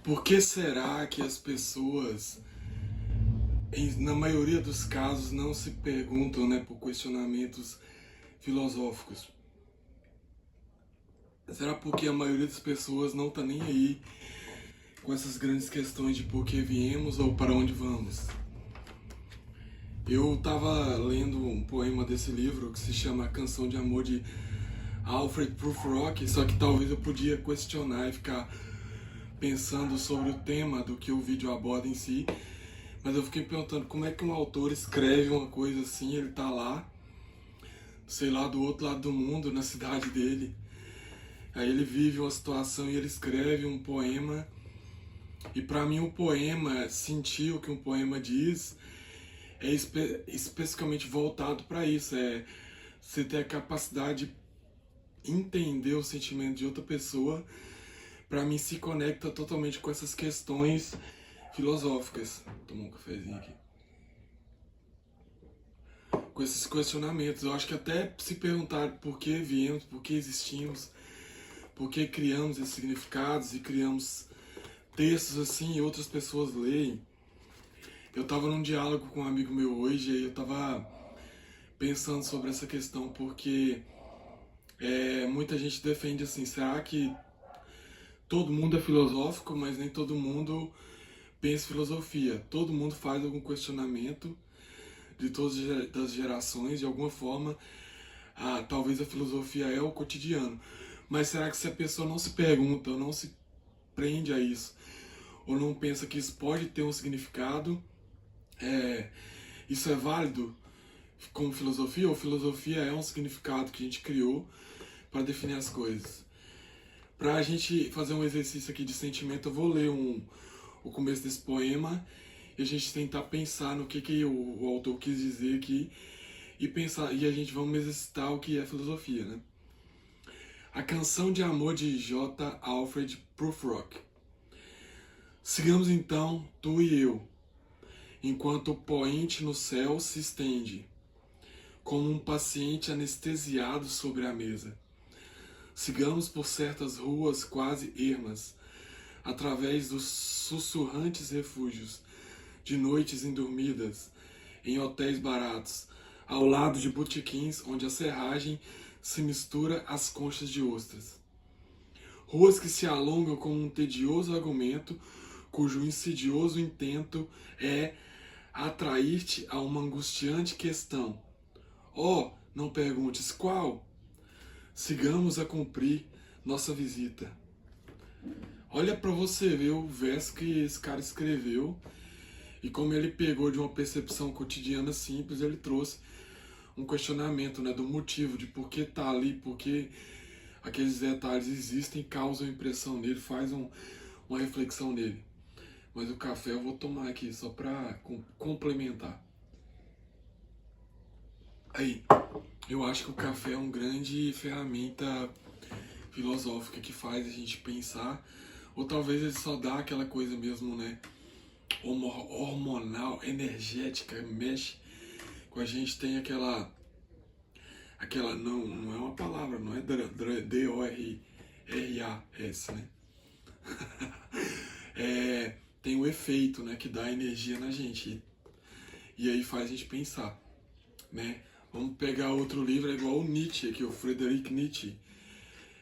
Por que será que as pessoas, na maioria dos casos, não se perguntam, né, por questionamentos filosóficos? Será porque a maioria das pessoas não está nem aí com essas grandes questões de por que viemos ou para onde vamos? Eu estava lendo um poema desse livro que se chama A Canção de Amor de Alfred Prufrock, só que talvez eu podia questionar e ficar pensando sobre o tema do que o vídeo aborda em si, mas eu fiquei perguntando como é que um autor escreve uma coisa assim, ele tá lá, sei lá, do outro lado do mundo, na cidade dele, aí ele vive uma situação e ele escreve um poema, e para mim o poema, sentir o que um poema diz, é especificamente voltado para isso, é você ter a capacidade de entender o sentimento de outra pessoa. Para mim se conecta totalmente com essas questões filosóficas. Vou tomar um cafezinho aqui. Com esses questionamentos, eu acho que até se perguntar por que viemos, por que existimos, por que criamos esses significados e criamos textos assim e outras pessoas leem. Eu estava num diálogo com um amigo meu hoje e eu estava pensando sobre essa questão porque muita gente defende assim, será que todo mundo é filosófico, mas nem todo mundo pensa filosofia. Todo mundo faz algum questionamento de todas as gerações, de alguma forma, talvez a filosofia é o cotidiano. Mas será que se a pessoa não se pergunta, ou não se prende a isso, ou não pensa que isso pode ter um significado, isso é válido como filosofia, ou filosofia é um significado que a gente criou para definir as coisas? Para a gente fazer um exercício aqui de sentimento, eu vou ler o começo desse poema e a gente tentar pensar no que o autor quis dizer aqui e pensar, e a gente vamos exercitar o que é filosofia, né? A Canção de Amor de J. Alfred Prufrock. Sigamos então, tu e eu, enquanto o poente no céu se estende, como um paciente anestesiado sobre a mesa. Sigamos por certas ruas quase ermas, através dos sussurrantes refúgios de noites endormidas, em hotéis baratos, ao lado de botequins onde a serragem se mistura às conchas de ostras. Ruas que se alongam como um tedioso argumento, cujo insidioso intento é atrair-te a uma angustiante questão. Oh, não perguntes qual? Sigamos a cumprir nossa visita. Olha para você ver o verso que esse cara escreveu e como ele pegou de uma percepção cotidiana simples, ele trouxe um questionamento, né, do motivo, de por que tá ali, por que aqueles detalhes existem, causam impressão nele, faz uma reflexão nele. Mas o café eu vou tomar aqui só para complementar. Aí, eu acho que o café é uma grande ferramenta filosófica que faz a gente pensar, ou talvez ele só dá aquela coisa mesmo, né, hormonal, energética, mexe com a gente, tem aquela não é uma palavra, não é D-O-R-R-A-S, né? Tem o efeito, né, que dá energia na gente e aí faz a gente pensar, né? Vamos pegar outro livro, é igual o Nietzsche, que é o Friedrich Nietzsche.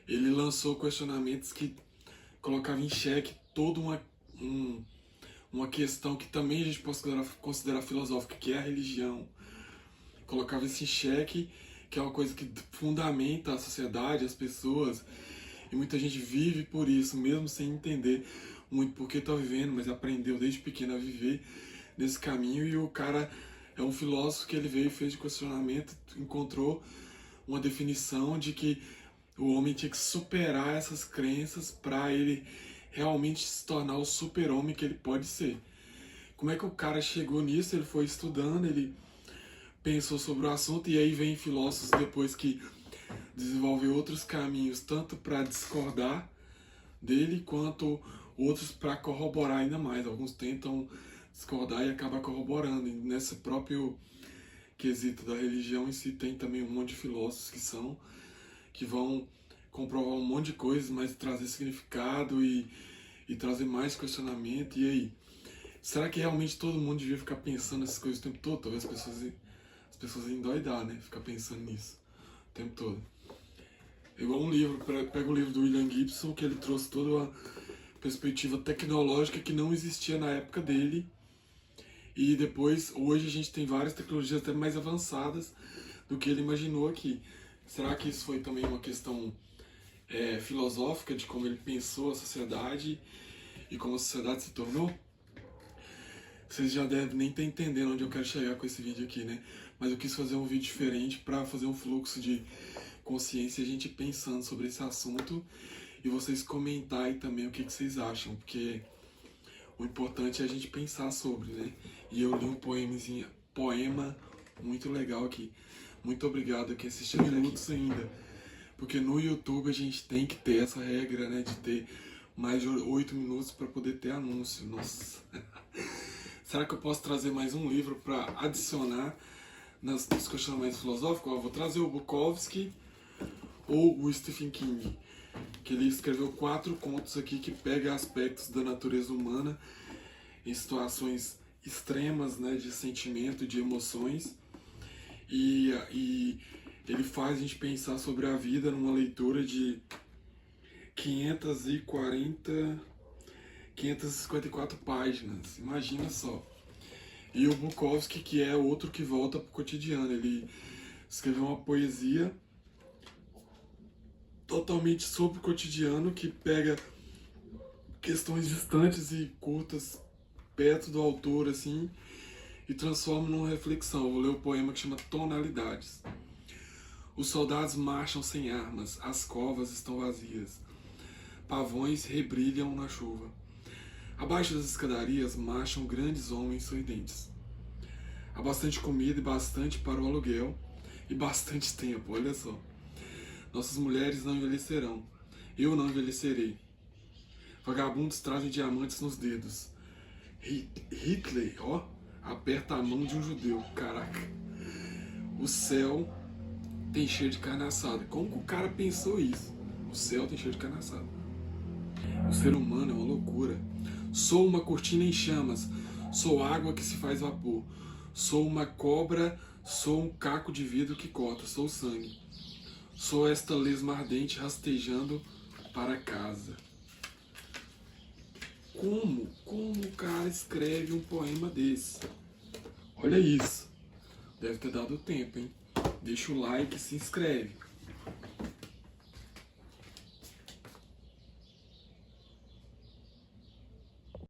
Ele lançou questionamentos que colocavam em xeque toda uma questão que também a gente pode considerar filosófica, que é a religião. Colocava isso em xeque, que é uma coisa que fundamenta a sociedade, as pessoas, e muita gente vive por isso, mesmo sem entender muito por que está vivendo, mas aprendeu desde pequeno a viver nesse caminho, e o cara é um filósofo que ele veio e fez de questionamento, encontrou uma definição de que o homem tinha que superar essas crenças para ele realmente se tornar o super-homem que ele pode ser. Como é que o cara chegou nisso? Ele foi estudando, ele pensou sobre o assunto, e aí vem filósofos depois que desenvolvem outros caminhos, tanto para discordar dele, quanto outros para corroborar ainda mais. Alguns tentam discordar e acabam corroborando. E nesse próprio quesito da religião em si tem também um monte de filósofos que vão comprovar um monte de coisas, mas trazer significado e e trazer mais questionamento. E aí, será que realmente todo mundo devia ficar pensando essas coisas o tempo todo? Talvez as pessoas endoidar, né? Ficar pensando nisso o tempo todo. Igual um livro, pega o livro do William Gibson, que ele trouxe toda uma perspectiva tecnológica que não existia na época dele. E depois, hoje a gente tem várias tecnologias até mais avançadas do que ele imaginou aqui. Será que isso foi também uma questão filosófica de como ele pensou a sociedade e como a sociedade se tornou? Vocês já devem nem estar entendendo onde eu quero chegar com esse vídeo aqui, né? Mas eu quis fazer um vídeo diferente para fazer um fluxo de consciência e a gente pensando sobre esse assunto e vocês comentarem também o que vocês acham, porque o importante é a gente pensar sobre, né? E eu li um poema muito legal aqui. Muito obrigado que assistiu minutos ainda. Porque no YouTube a gente tem que ter essa regra, né? De ter mais de 8 minutos para poder ter anúncio. Nossa. Será que eu posso trazer mais um livro para adicionar nos questionamentos filosóficos? Eu vou trazer o Bukowski ou o Stephen King, que ele escreveu 4 contos aqui que pegam aspectos da natureza humana em situações extremas, né, de sentimento, de emoções, e ele faz a gente pensar sobre a vida numa leitura de 554 páginas, imagina só. E o Bukowski, que é outro que volta pro cotidiano, ele escreveu uma poesia totalmente sobre o cotidiano, que pega questões distantes e curtas perto do autor, assim, e transforma numa reflexão. Eu vou ler o poema que chama Tonalidades. Os soldados marcham sem armas, as covas estão vazias. Pavões rebrilham na chuva. Abaixo das escadarias marcham grandes homens sorridentes. Há bastante comida e bastante para o aluguel e bastante tempo, olha só. Nossas mulheres não envelhecerão. Eu não envelhecerei. Vagabundos trazem diamantes nos dedos. Hitler, ó, aperta a mão de um judeu. Caraca. O céu tem cheiro de carne assada. Como que o cara pensou isso? O céu tem cheiro de carne assada. O ser humano é uma loucura. Sou uma cortina em chamas. Sou água que se faz vapor. Sou uma cobra. Sou um caco de vidro que corta. Sou sangue. Sou esta lesma ardente rastejando para casa. Como o cara escreve um poema desse? Olha isso. Deve ter dado tempo, hein? Deixa o like e se inscreve.